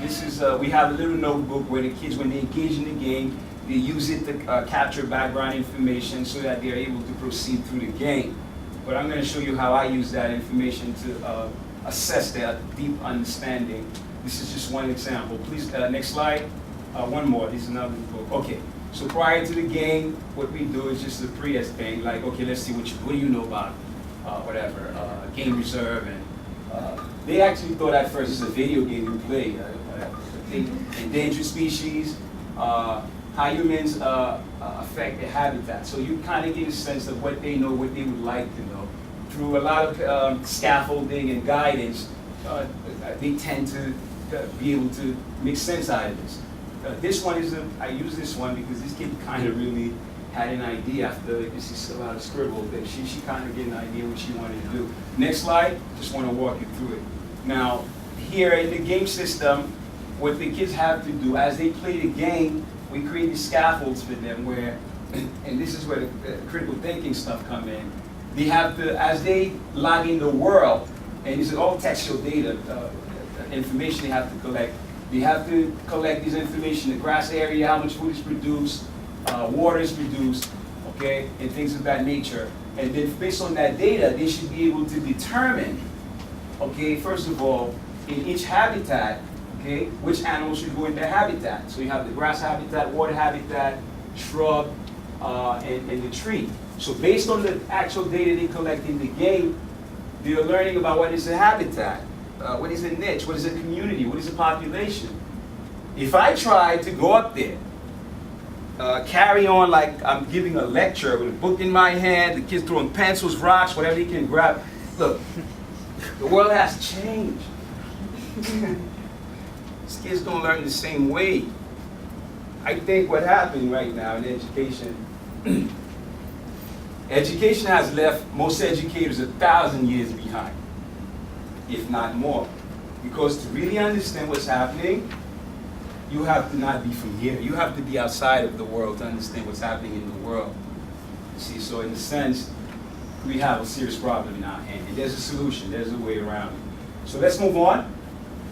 this is, we have a little notebook where the kids, when they engage in the game, they use it to capture background information so that they're able to proceed through the game. But I'm going to show you how I use that information to assess their deep understanding. This is just one example. Please, next slide. One more. This is another book. Okay. So prior to the game, what we do is just the pre-S thing. Like, okay, let's see what do you know about whatever game reserve, and they actually thought at first it's a video game you play. Endangered species, how humans affect their habitat. So you kind of get a sense of what they know, what they would like to know. Through a lot of scaffolding and guidance, they tend to be able to make sense out of this. This one is, I use this one because this kid kind of really had an idea after, you see a lot of scribble, that she kind of get an idea what she wanted to do. Next slide, just want to walk you through it. Now, here in the game system, what the kids have to do as they play the game, we create these scaffolds for them where, and this is where the critical thinking stuff come in. They have to, as they log in the world, and this is all textual data, information they have to collect. They have to collect this information, the grass area, how much food is produced, water is produced, okay, and things of that nature. And then based on that data, they should be able to determine, okay, first of all, in each habitat, okay, which animals should go in their habitat. So you have the grass habitat, water habitat, shrub, and the tree. So based on the actual data they collect in the game, they're learning about what is a habitat, what is a niche, what is a community, what is a population. If I try to go up there, carry on like I'm giving a lecture with a book in my hand, the kids throwing pencils, rocks, whatever they can grab. Look, the world has changed. These kids don't learn the same way. I think what happened right now in education, education has left most educators 1,000 years behind, if not more. Because to really understand what's happening, you have to not be from here. You have to be outside of the world to understand what's happening in the world. You see, so in a sense, we have a serious problem in our hand. And there's a solution, there's a way around it. So let's move on.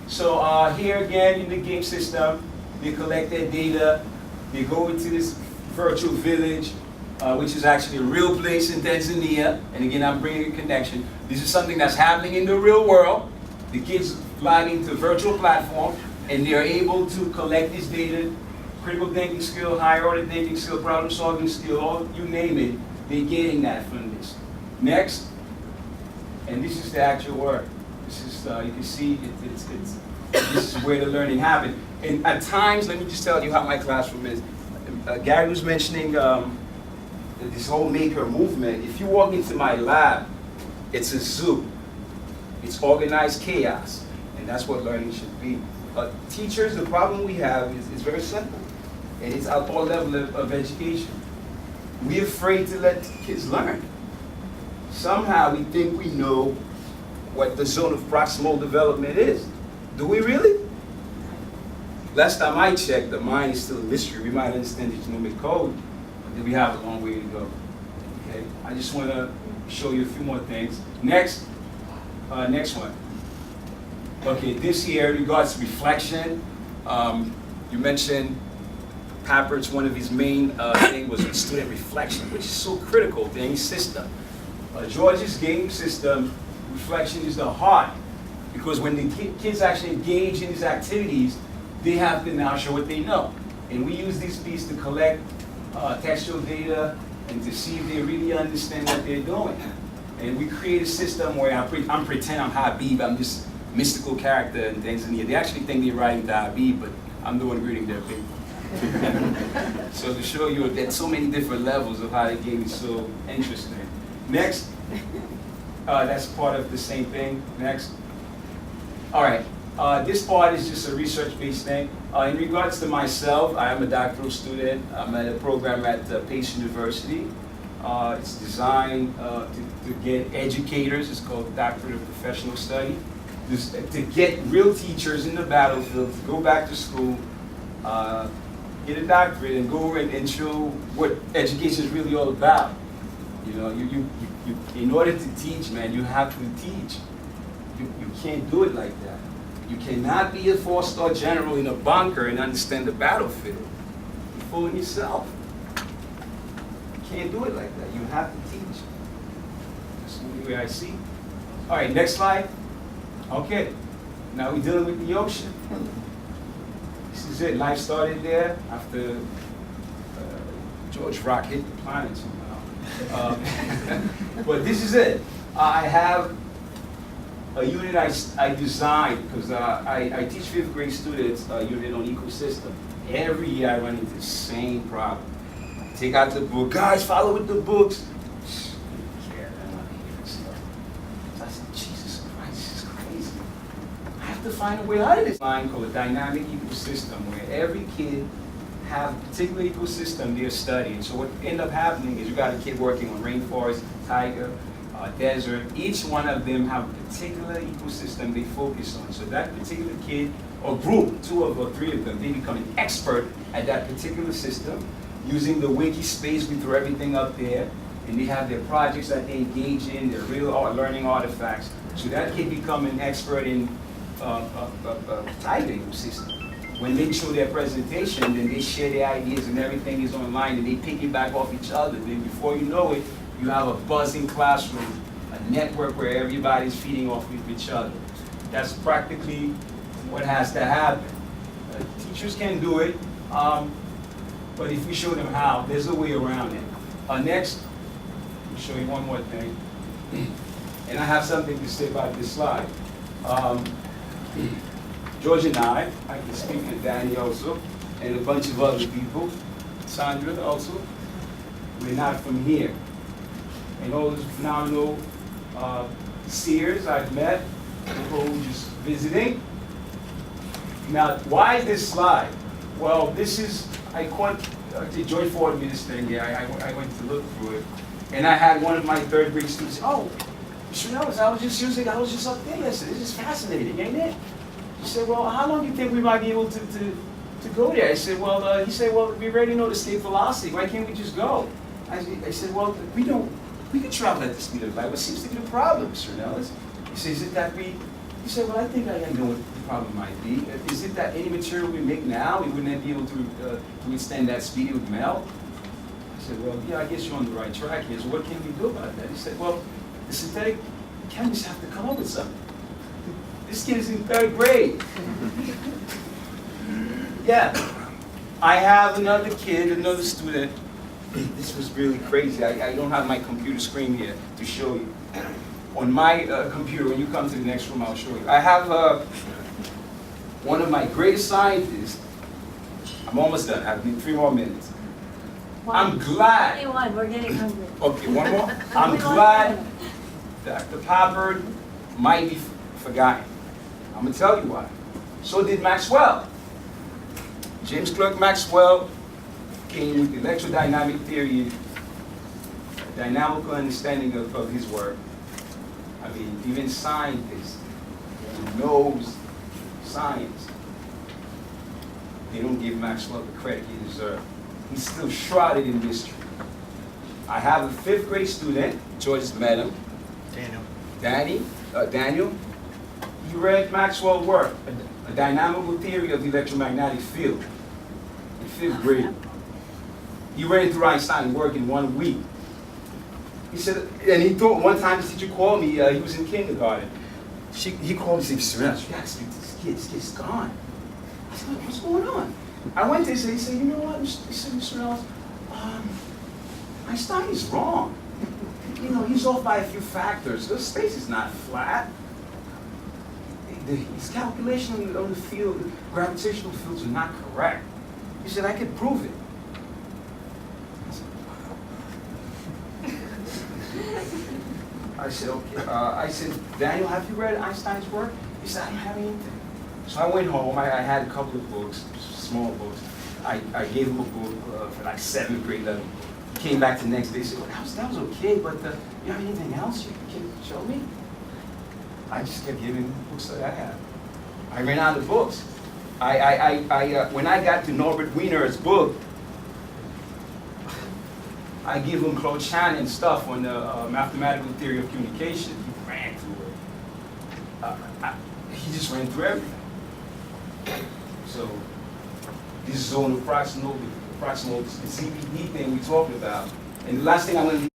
So here again in the game system, they collect their data, they go into this virtual village, which is actually a real place in Tanzania. And again, I'm bringing a connection. This is something that's happening in the real world. The kids log into a virtual platform, and they're able to collect this data, critical thinking skill, higher order thinking skill, problem solving skill, all you name it, they're getting that from this. Next, and this is the actual work. This is, you can see, this is where the learning happened. And at times, let me just tell you how my classroom is. Gary was mentioning this whole maker movement. If you walk into my lab, it's a zoo. It's organized chaos, and that's what learning should be. Teachers, the problem we have is very simple, and it's at all levels of education. We're afraid to let kids learn. Somehow we think we know what the zone of proximal development is. Do we really? Last time I checked, the mind is still a mystery. We might understand the genomic code, but we have a long way to go. Okay, I just want to show you a few more things. Next, next one. Okay, this here in regards to reflection, you mentioned Pappert's one of his main things was student reflection, which is so critical to any system. George's game system, reflection is the heart, because when the kids actually engage in these activities, they have to now show what they know. And we use these pieces to collect textual data and to see if they really understand what they're doing. And we create a system where I'm pretend I'm Habib, I'm this mystical character in Tanzania. They actually think they're writing to Habib, but I'm the one reading their paper. So to show you that so many different levels of how the game is so interesting. Next, that's part of the same thing. Next. All right, this part is just a research-based thing. In regards to myself, I am a doctoral student. I'm at a program at Pace University. It's designed to get educators. It's called Doctorate of Professional Study. To get real teachers in the battlefield, to go back to school, get a doctorate, and go and show what education is really all about. You know, you in order to teach, man, you have to teach. You can't do it like that. You cannot be a four-star general in a bunker and understand the battlefield. You're fooling yourself. You can't do it like that. You have to teach. That's the only way I see. All right, next slide. Okay, now we're dealing with the ocean. This is it. Life started there after George Rock hit the planet somehow. But this is it. I have a unit I designed because I teach 5th grade students a unit on ecosystem. Every year I run into the same problem. I take out the book, guys, follow with the books. I don't care, I don't want to hear this stuff. So I said, Jesus Christ, this is crazy. I have to find a way out of this line called a dynamic ecosystem where every kid have a particular ecosystem they're studying. So what end up happening is you got a kid working on rainforest, tiger, desert. Each one of them have a particular ecosystem they focus on. So that particular kid or group, 2 or 3 of them, they become an expert at that particular system. Using the wiki space, we throw everything up there, and they have their projects that they engage in, their real learning artifacts. So that kid become an expert in tiger ecosystem. When they show their presentation, then they share their ideas and everything is online and they piggyback off each other. Then before you know it, you have a buzzing classroom, a network where everybody's feeding off of each other. That's practically what has to happen. Teachers can do it, but if we show them how, there's a way around it. Next, I'll show you one more thing. And I have something to say about this slide. George and I can speak to Danny also, and a bunch of other people, Sandra also, we're not from here. And all those phenomenal seers I've met, people who are just visiting. Now, why this slide? Well, this is, I caught, Joy forwarded me this thing here, I went to look through it, and I had one of my 3rd grade students, oh, Mr. Ronelus, I was just up there yesterday, this is fascinating, ain't it? He said, well, how long do you think we might be able to go there? I said, well, he said, well, we already know the escape velocity, why can't we just go? I said, well, we can travel at the speed of light. What seems to be the problem, Mr. Ronelus? He says, is it that he said, well, I think I know what the problem might be. Is it that any material we make now, we wouldn't be able to withstand that speed, it would melt? I said, well, yeah, I guess you're on the right track here. So what can we do about that? He said, well, the synthetic chemists have to come up with something. This kid is in 3rd grade. Yeah. I have another kid, another student. This was really crazy. I don't have my computer screen here to show you. On my computer, when you come to the next room, I'll show you. I have one of my greatest scientists. I'm almost done. I have 3 more minutes. I'm glad. 21, we're getting hungry. Okay, one more. I'm glad Dr. Poppard might be forgotten. I'm going to tell you why. So did Maxwell. James Clerk Maxwell came with electrodynamic theory, a dynamical understanding of his work. I mean, even scientists who knows science, they don't give Maxwell the credit he deserves. He's still shrouded in mystery. I have a 5th grade student, George has met him. Daniel. He read Maxwell's work, a dynamical theory of the electromagnetic field, in 5th grade. He read through Einstein's work in 1 week. He said, and he thought one time his teacher called me, he was in kindergarten. He called me and said, Mr. Ronelus, you gotta speak to this kid, this kid's gone. I said, what's going on? I went there and he said, you know what, Mr. Ronelus, Einstein is wrong. You know, he's off by a few factors. The space is not flat. His calculation on the field, the gravitational fields are not correct. He said, I could prove it. I said, okay. I said, Daniel, have you read Einstein's work? He said, I don't have anything. So I went home. I had a couple of books, small books. I gave him a book for like 7th grade level. He came back the next day and said, well, that was okay, but you have anything else you can show me? I just kept giving him books that I had. I ran out of books. When I got to Norbert Wiener's book, I give him Claude Shannon's stuff on the mathematical theory of communication. He ran through it. he just went through everything. So this is on the proximal, the CBD thing we talked about. And the last thing I want to